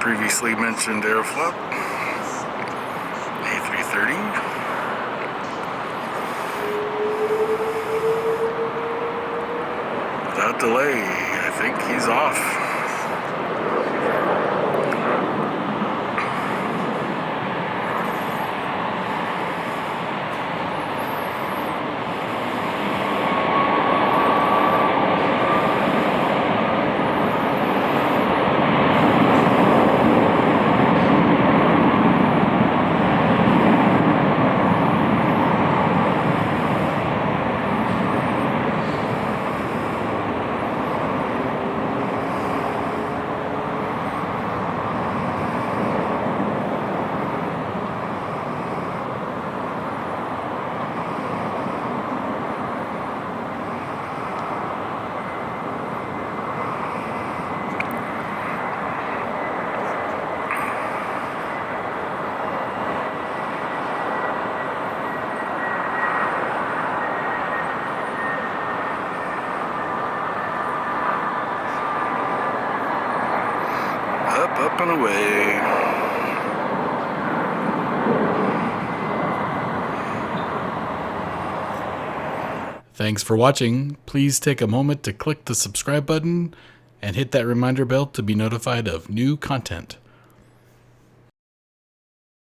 previously mentioned Aeroflot A330. Without delay, I think he's off. Up and away. Thanks for watching. Please take a moment to click the subscribe button and hit that reminder bell to be notified of new content.